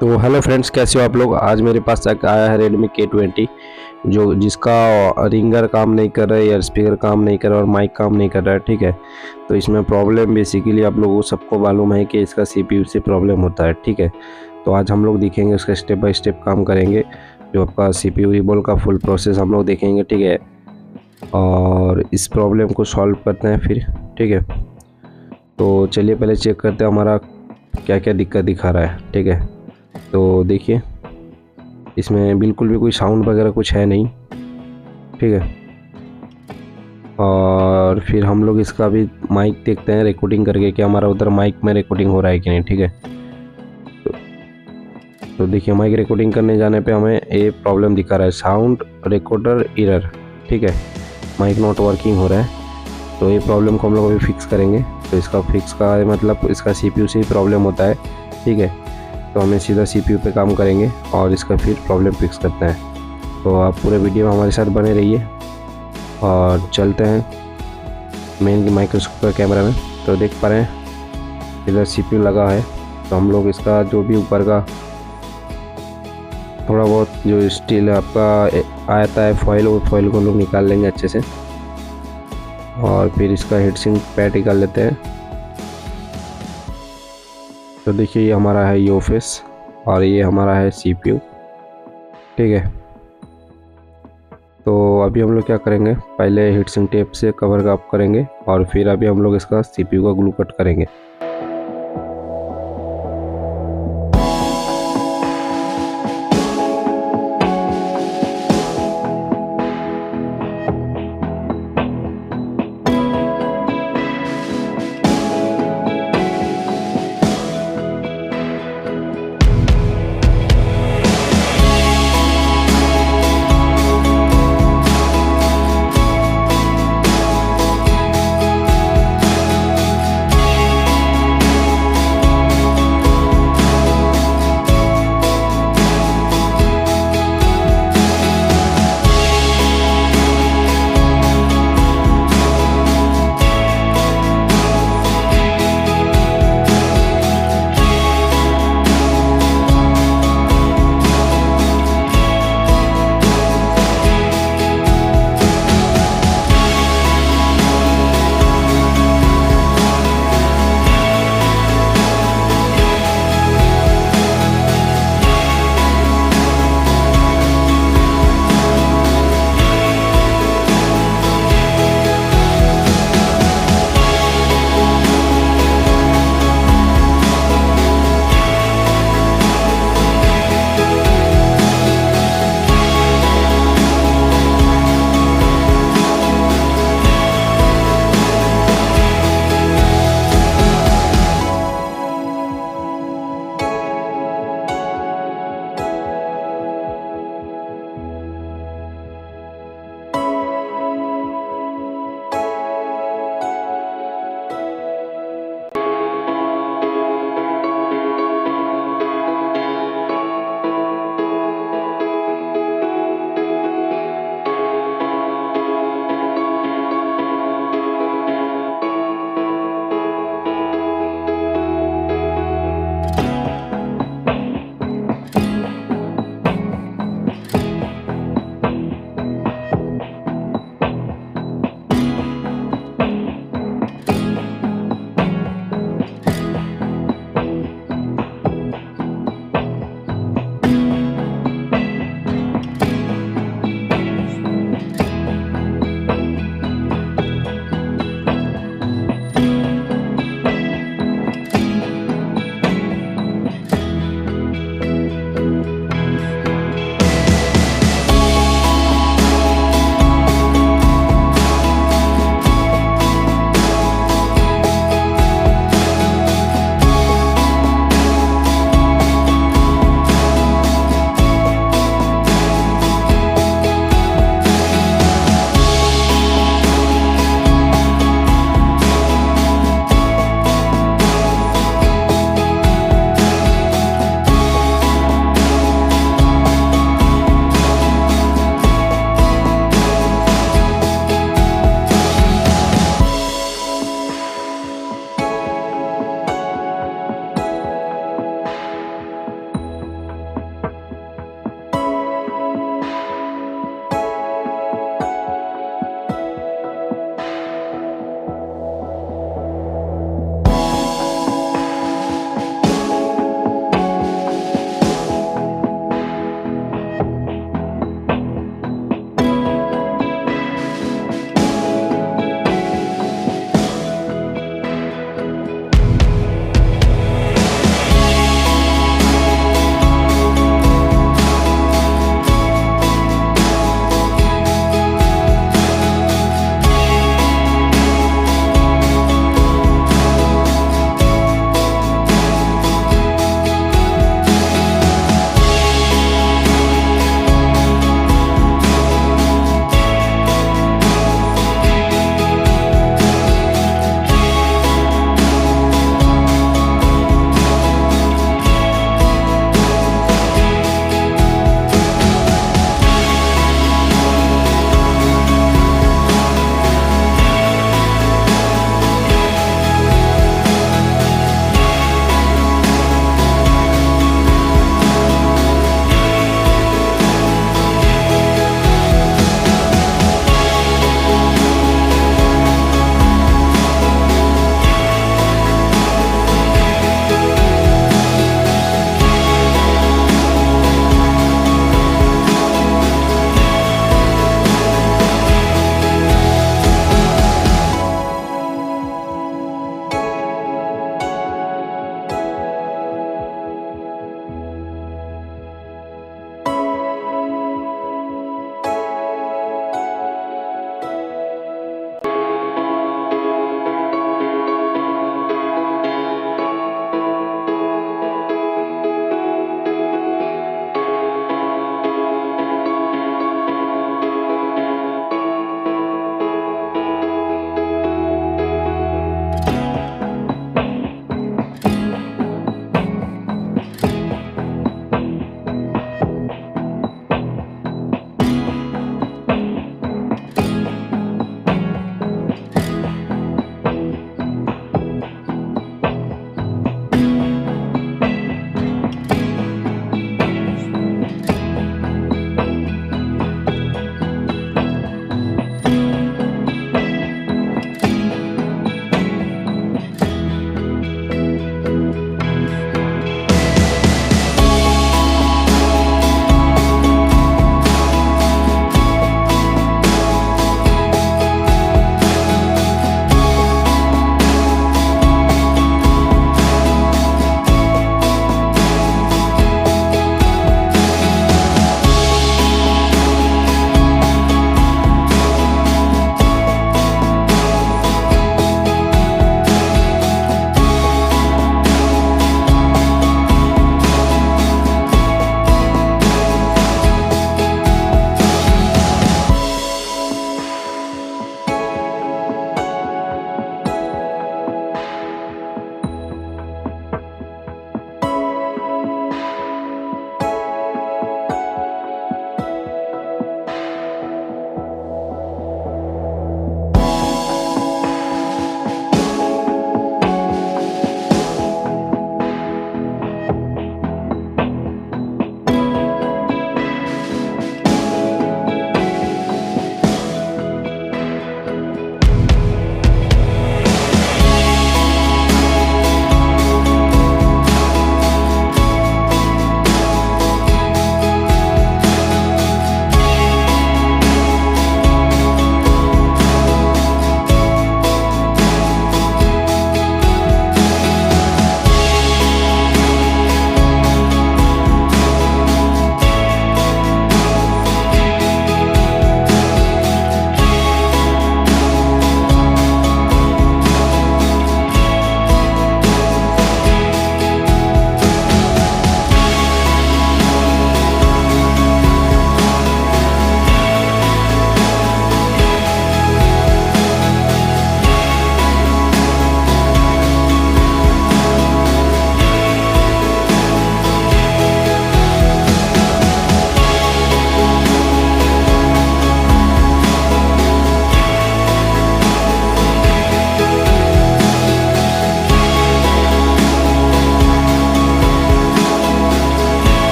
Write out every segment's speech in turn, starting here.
तो hello friends, कैसे हो आप लोग। आज मेरे पास एक आया है Redmi K20 जो जिसका रिंगर काम नहीं कर रहा है, ईयर स्पीकर काम नहीं कर रहा है और माइक काम नहीं कर रहा है। ठीक है, तो इसमें प्रॉब्लम बेसिकली आप लोगों को सबको मालूम है कि इसका CPU से प्रॉब्लम होता है। ठीक है, तो आज हम लोग देखेंगे उसका स्टेप बाय स्टेप काम करेंगे, जो आपका CPU रिबॉल का फुल प्रोसेस हम लोग देखेंगे। ठीक है, और इस प्रॉब्लम को सॉल्व करते हैं फिर। ठीक है, तो चलिए पहले चेक करते हैं हमारा क्या क्या दिक्कत दिखा रहा है। ठीक है, तो देखिए इसमें बिल्कुल भी कोई साउंड वगैरह कुछ है नहीं। ठीक है, और फिर हम लोग इसका भी माइक देखते हैं रिकॉर्डिंग करके कि हमारा उधर माइक में रिकॉर्डिंग हो रहा है कि नहीं। ठीक है, तो देखिए माइक रिकॉर्डिंग करने जाने पे हमें ये प्रॉब्लम दिखा रहा है, साउंड रिकॉर्डर एरर। ठीक है, माइक नॉट वर्किंग हो रहा है। तो ये प्रॉब्लम को हम लोग अभी फिक्स करेंगे। तो इसका फिक्स का मतलब इसका CPU से ही प्रॉब्लम होता है। ठीक है, तो हमें सीधा CPU पे काम करेंगे और इसका फिर प्रॉब्लम फिक्स करते हैं। तो आप पूरे वीडियो में हमारे साथ बने रहिए और चलते हैं मेन माइक्रोस्कोप का कैमरा में। तो देख पा रहे हैं इधर CPU लगा है। तो हम लोग इसका जो भी ऊपर का थोड़ा बहुत जो स्टील आपका आता है फॉइल, वो फॉइल को लोग निकाल लेंगे अच्छे से और फिर इसका हीट सिंक पैड निकाल लेते हैं। तो देखिए ये हमारा है यो फेस और ये हमारा है CPU। ठीक है, तो अभी हम लोग क्या करेंगे, पहले हीट सिंक टेप से कवर अप करेंगे और फिर अभी हम लोग इसका CPU का ग्लू कट करेंगे।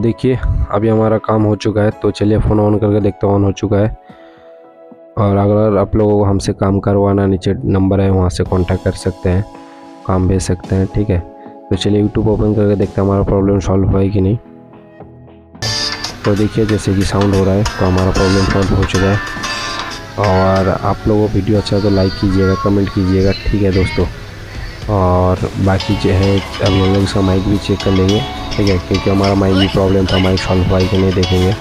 देखिए अभी हमारा काम हो चुका है, तो चलिए फ़ोन ऑन करके देखते हैं ऑन हो चुका है। और अगर आप लोगों को हमसे काम करवाना, नीचे नंबर है वहाँ से कांटेक्ट कर सकते हैं, काम भेज सकते हैं, ठीक है। तो चलिए यूट्यूब ओपन करके देखते हैं हमारा प्रॉब्लम सॉल्व हुआ है कि नहीं। तो देखिए जैसे कि साउंड हो रहा है, तो हमारा प्रॉब्लम सॉल्व हो चुका है। और आप लोगों को वीडियो अच्छा तो लाइक कीजिएगा, कमेंट कीजिएगा, ठीक है दोस्तों। और बाकी जो है अभी हम लोग इसका माइक भी चेक कर लेंगे, ठीक है, क्योंकि हमारा माइक भी प्रॉब्लम था, माइक सॉल्व हुआ है कि नहीं देखेंगे।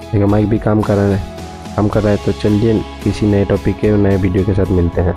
ठीक है, माइक भी काम कर रहा है तो चलिए किसी नए टॉपिक के नए वीडियो के साथ मिलते हैं।